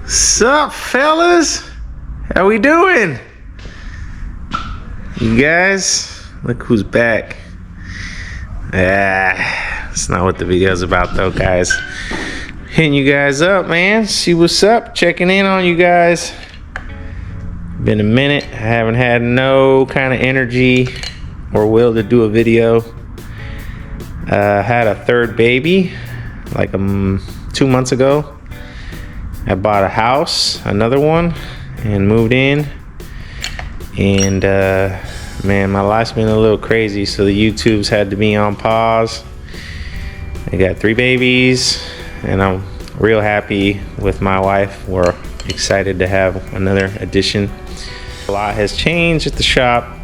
Sup, fellas? How we doing? You guys, look who's back. That's not what the video's about though, guys. Hitting you guys up, man. See what's up. Checking in on you guys. Been a minute. I haven't had no kind of energy or will to do a video. Had a third baby like 2 months ago. I bought a house, another one, and moved in. And man, my life's been a little crazy, so the YouTubes had to be on pause. I got 3 babies, and I'm real happy with my wife. We're excited to have another addition. A lot has changed at the shop,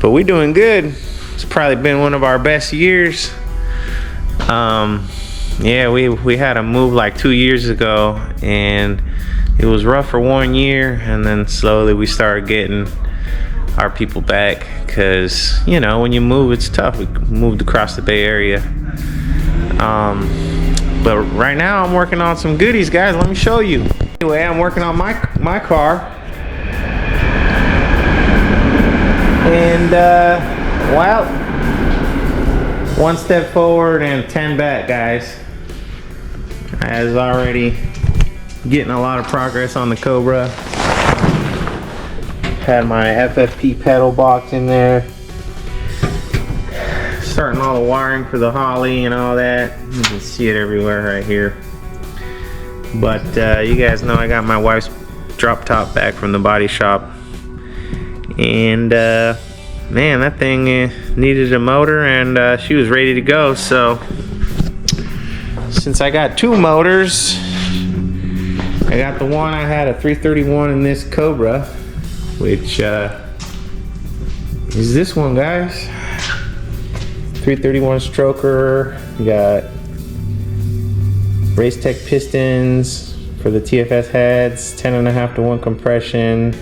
but we're doing good. It's probably been one of our best years. Yeah, we had a move like 2 years ago, and it was rough for 1 year, and then slowly we started getting our people back, because you know, when you move, it's tough. We moved across the Bay Area, but right now I'm working on some goodies, guys. Let me show you. Anyway, I'm working on my car, and well, 1 step forward and 10 back, guys. I was already getting a lot of progress on the Cobra. Had my FFP pedal box in there. Starting all the wiring for the Holly and all that. You can see it everywhere right here. But you guys know I got my wife's drop top back from the body shop. And man, that thing needed a motor, and she was ready to go. So since I got 2 motors, I got the one, I had a 331 in this Cobra, which is this one, guys. 331 stroker. We got Race Tech pistons for the TFS heads, 10.5 to 1 compression,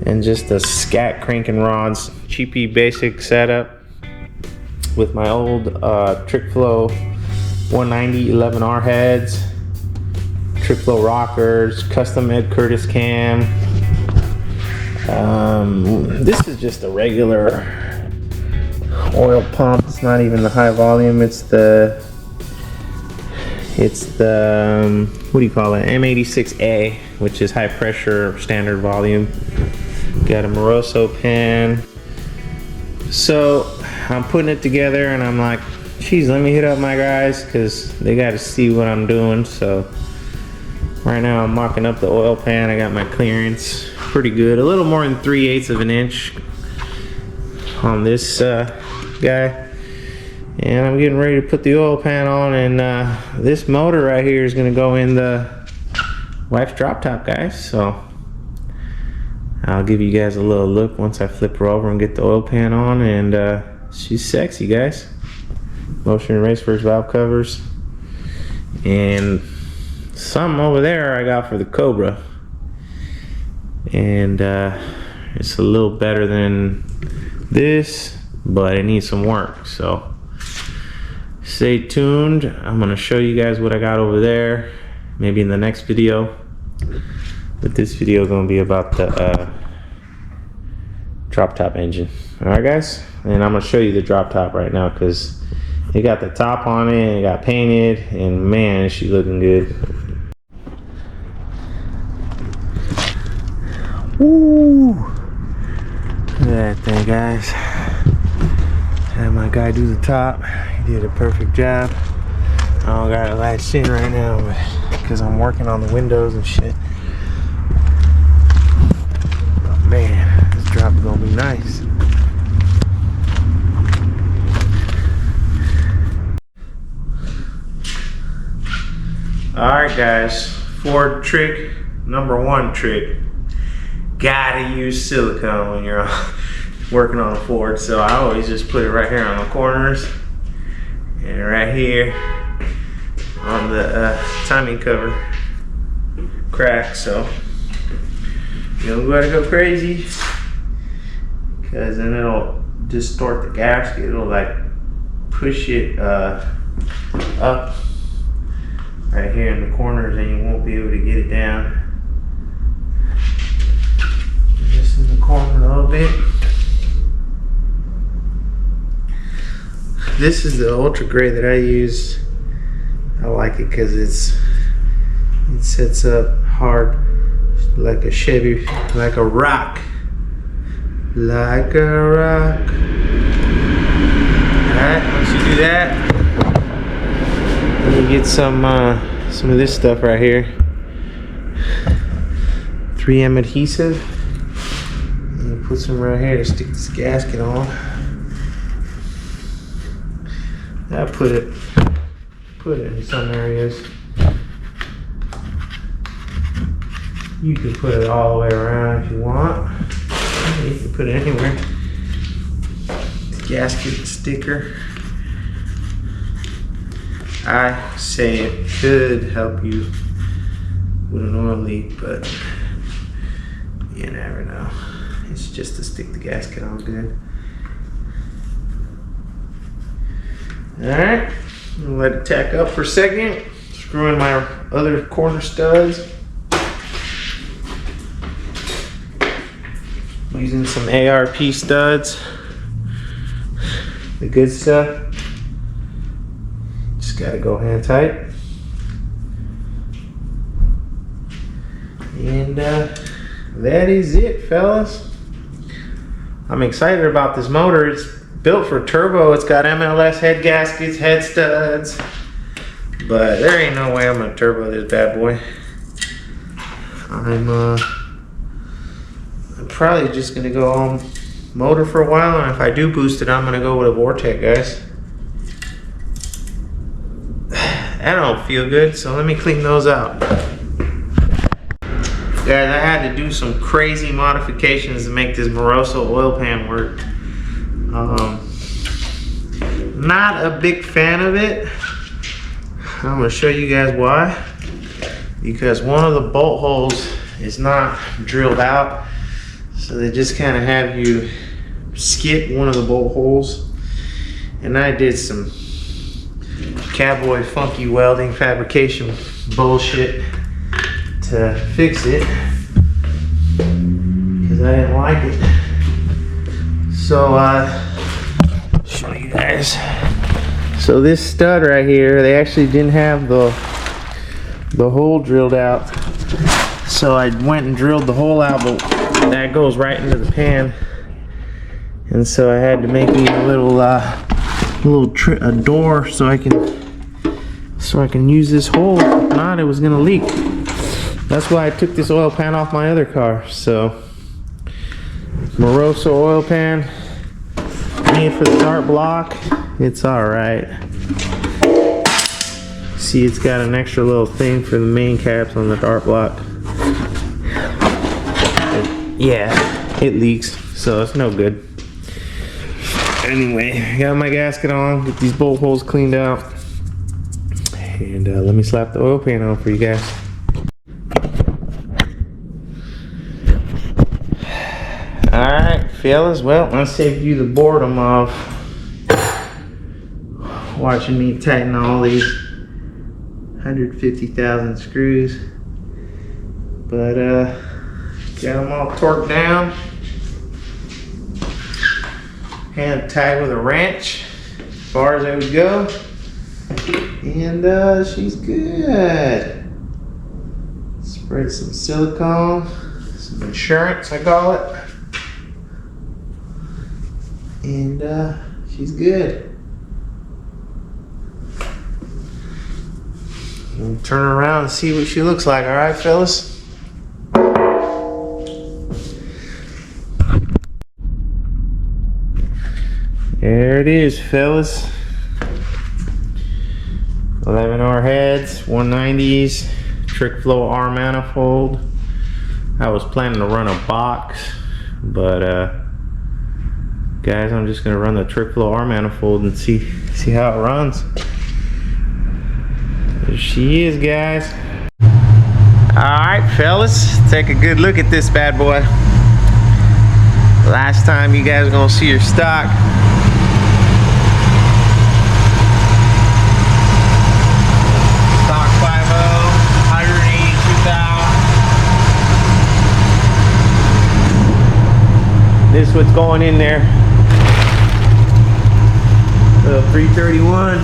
and just the scat cranking rods. Cheapy basic setup with my old Trick Flow 190 11R heads, Trick Flow rockers, custom Ed Curtis cam. This is just a regular oil pump. It's not even the high volume. It's the what do you call it? M86A, which is high pressure standard volume. Got a Moroso pan. So I'm putting it together, and I'm like, geez, let me hit up my guys, because they got to see what I'm doing. So right now I'm mocking up the oil pan. I got my clearance pretty good, a little more than 3/8 of an inch on this guy, and I'm getting ready to put the oil pan on. And this motor right here is going to go in the wife's drop top, guys. So I'll give you guys a little look once I flip her over and get the oil pan on. And she's sexy, guys. Motion race first valve covers, and something over there I got for the Cobra, and it's a little better than this, but it needs some work. So stay tuned. I'm gonna show you guys what I got over there, maybe in the next video, but this video is gonna be about the drop top engine. All right, guys, and I'm gonna show you the drop top right now, because it got the top on it, and it got painted, and man, is she looking good. Woo! Look at that thing, guys. Had my guy do the top. He did a perfect job. I don't got it latched in right now, but because I'm working on the windows and shit. But man, this drop is gonna be nice. Alright, guys, Ford trick number 1 trick. Gotta use silicone when you're working on a Ford. So I always just put it right here on the corners, and right here on the timing cover crack. So you don't gotta go crazy, because then it'll distort the gasket. It'll like push it up right here in the corners, and you won't be able to get it down. Just in the corner a little bit. This is the ultra gray that I use. I like it because it sets up hard like a Chevy, like a rock. Like a rock. Alright, once you do that, you get some of this stuff right here. 3M adhesive. And you put some right here to stick this gasket on. I put it in some areas. You can put it all the way around if you want. You can put it anywhere. The gasket sticker. I say it could help you with an oil leak, but you never know. It's just to stick the gasket on good. Alright, I'm gonna let it tack up for a second. Screw in my other corner studs. Using some ARP studs. The good stuff. Just gotta go hand tight. And that is it, fellas. I'm excited about this motor. It's built for turbo. It's got MLS head gaskets, head studs. But there ain't no way I'm gonna turbo this bad boy. I'm probably just gonna go on motor for a while, and if I do boost it, I'm gonna go with a Vortec, guys. That don't feel good, so let me clean those out. Guys, I had to do some crazy modifications to make this Moroso oil pan work. Not a big fan of it. I'm gonna show you guys why. Because one of the bolt holes is not drilled out. So they just kind of have you skip one of the bolt holes. And I did some cowboy funky welding fabrication bullshit to fix it. Because I didn't like it. So I'll show you guys. So this stud right here, they actually didn't have the hole drilled out. So I went and drilled the hole out, but that goes right into the pan, and so I had to make me a little a door so I can use this hole. If not, it was gonna leak. That's why I took this oil pan off my other car. So Moroso oil pan, made for the dart block. It's all right. See, it's got an extra little thing for the main caps on the dart block. Yeah, it leaks, so it's no good. Anyway, got my gasket on, get these bolt holes cleaned out, and let me slap the oil pan on for you guys. Alright, fellas, well, I saved you the boredom of watching me tighten all these 150,000 screws, but got them all torqued down, hand tied with a wrench as far as they would go, and she's good. Spread some silicone, some insurance I call it, and she's good. We'll turn her around and see what she looks like. All right, fellas? There it is, fellas. 11R heads, 190s, trick flow R manifold. I was planning to run a box, but guys, I'm just gonna run the trick flow R manifold and see how it runs. There she is, guys. Alright, fellas, take a good look at this bad boy. Last time you guys are gonna see your stock. Stock 5 This is what's going in there. 331.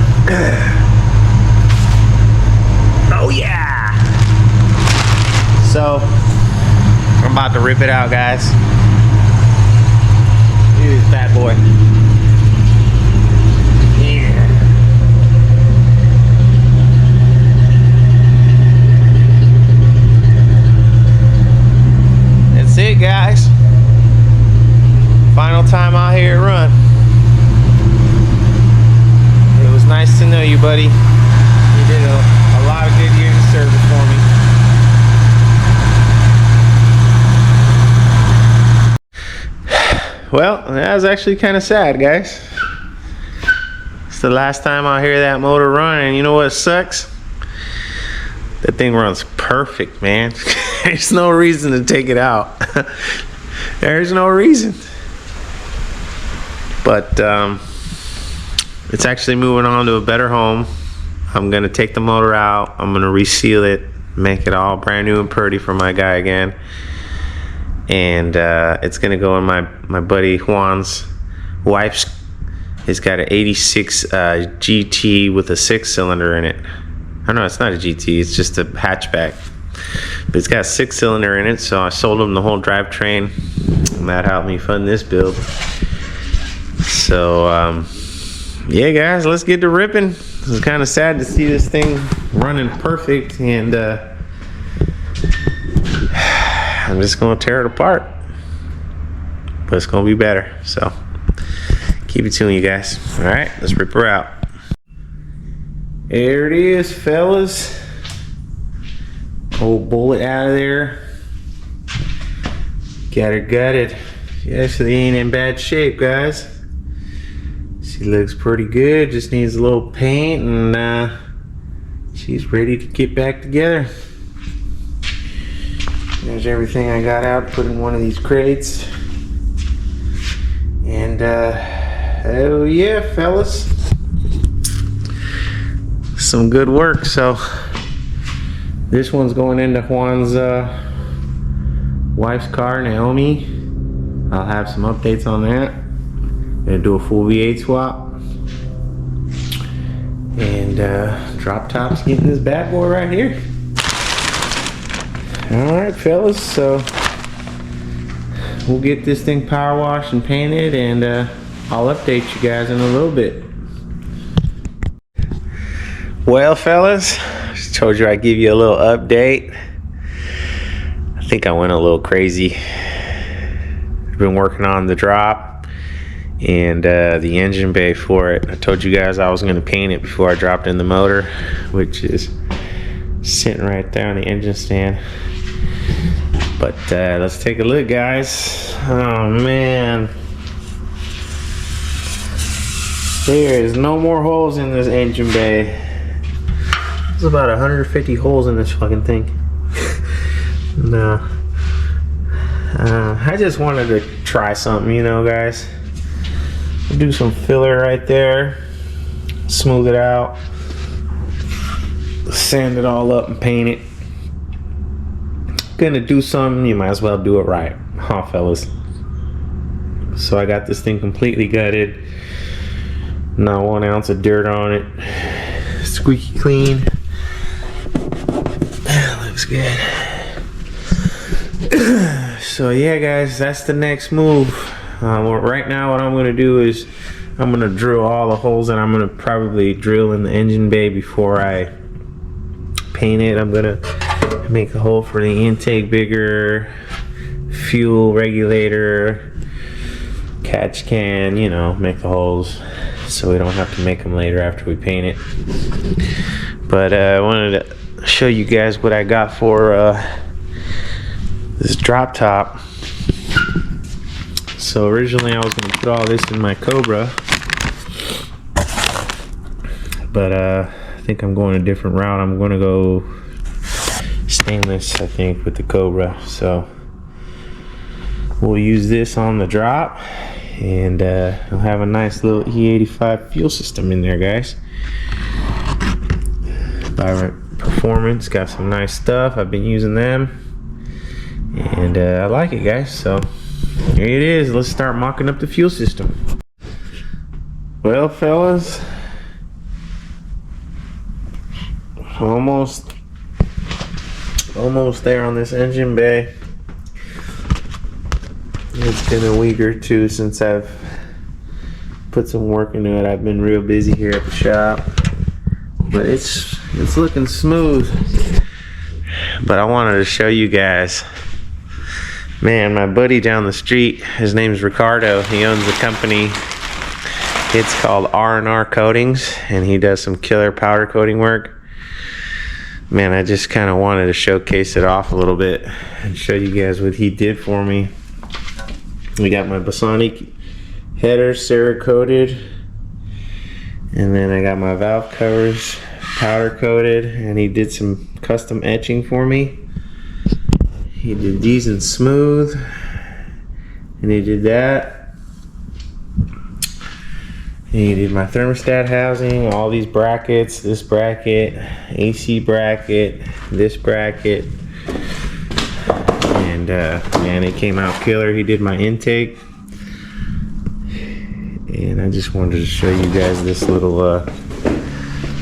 Oh yeah. So I'm about to rip it out, guys. Look at this bad boy. Yeah. That's it, guys. Final time out here at Run. It was nice to know you, buddy. You did a lot of good years of service for me. Well, that was actually kind of sad, guys. It's the last time I'll hear that motor run, and you know what sucks? That thing runs perfect, man. There's no reason to take it out. There's no reason. But it's actually moving on to a better home. I'm gonna take the motor out. I'm gonna reseal it, make it all brand new and pretty for my guy again. And it's gonna go in my buddy Juan's wife's. It's got an 86 GT with a 6-cylinder in it. Oh no, it's not a GT, it's just a hatchback. But it's got a 6-cylinder in it, so I sold him the whole drivetrain, and that helped me fund this build. So yeah, guys, let's get to ripping. It's kind of sad to see this thing running perfect, and I'm just gonna tear it apart, but it's gonna be better. So keep it tuned, you guys. All right, let's rip her out. There it is, fellas. Old bullet out of there. Got her gutted. She actually ain't in bad shape, guys. She looks pretty good. Just needs a little paint, and she's ready to get back together. There's everything I got out, put in one of these crates. And oh yeah, fellas, some good work. So this one's going into Juan's wife's car, Naomi. I'll have some updates on that. Gonna do a full V8 swap. And drop top's getting this bad boy right here. Alright, fellas, so we'll get this thing power washed and painted, and I'll update you guys in a little bit. Well, fellas, just told you I'd give you a little update. I think I went a little crazy. I've been working on the drop and the engine bay for it. I told you guys I was going to paint it before I dropped in the motor, which is sitting right there on the engine stand. But let's take a look, guys. Oh man, there is no more holes in this engine bay. There's about 150 holes in this fucking thing. No, I just wanted to try something, you know, guys. Do some filler right there, smooth it out, sand it all up and paint it. Gonna do something, you might as well do it right, huh, fellas? So I got this thing completely gutted, not 1 ounce of dirt on it, squeaky clean. Looks good. So yeah, guys, that's the next move. Right now what I'm going to do is I'm going to drill all the holes, and I'm going to probably drill in the engine bay before I paint it. I'm going to make a hole for the intake bigger, fuel regulator, catch can, you know, make the holes so we don't have to make them later after we paint it. But I wanted to show you guys what I got for this drop top. So originally I was going to put all this in my Cobra, but I think I'm going a different route. I'm going to go stainless, I think, with the Cobra. So we'll use this on the drop, and we'll have a nice little E85 fuel system in there, guys. By Performance, got some nice stuff. I've been using them, and I like it, guys. So Here it is. Let's start mocking up the fuel system. Well, fellas, almost there on this engine bay. It's been a week or two since I've put some work into it. I've been real busy here at the shop, but it's looking smooth. But I wanted to show you guys. Man, my buddy down the street, his name's Ricardo. He owns a company. It's called R&R Coatings, and he does some killer powder coating work. Man, I just kind of wanted to showcase it off a little bit and show you guys what he did for me. We got my Basonic header Cerakoted, and then I got my valve covers powder coated, and he did some custom etching for me. He did these in smooth, and he did that. He did my thermostat housing, all these brackets, this bracket, AC bracket, this bracket, and man, it came out killer. He did my intake, and I just wanted to show you guys this little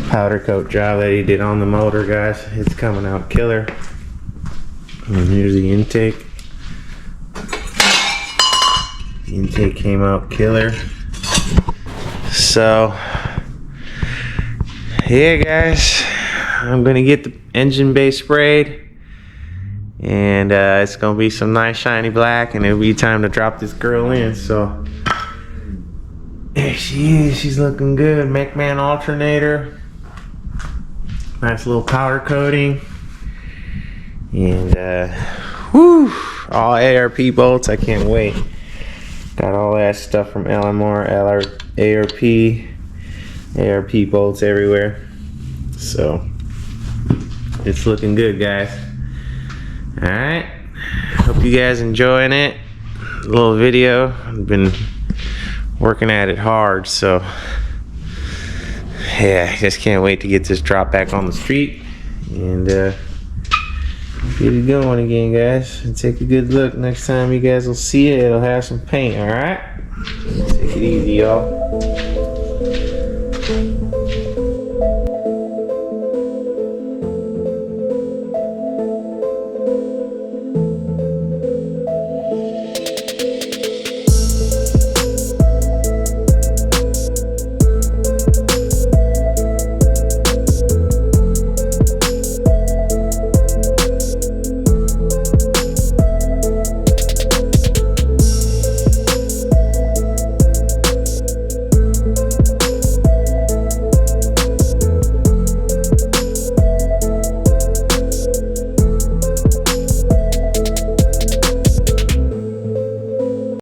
powder coat job that he did on the motor, guys. It's coming out killer. And here's the intake. The intake came out killer. So yeah, guys, I'm gonna get the engine bay sprayed, and it's gonna be some nice shiny black, and it'll be time to drop this girl in. So there she is. She's looking good. McMahon alternator, nice little powder coating, and all ARP bolts. I can't wait. Got all that stuff from LMR, ARP bolts everywhere. So it's looking good, guys. Alright, hope you guys enjoying it. A little video. I've been working at it hard, so yeah, I just can't wait to get this drop back on the street and get it going again, guys. And take a good look. Next time you guys will see it, it'll have some paint. Alright, take it easy, y'all.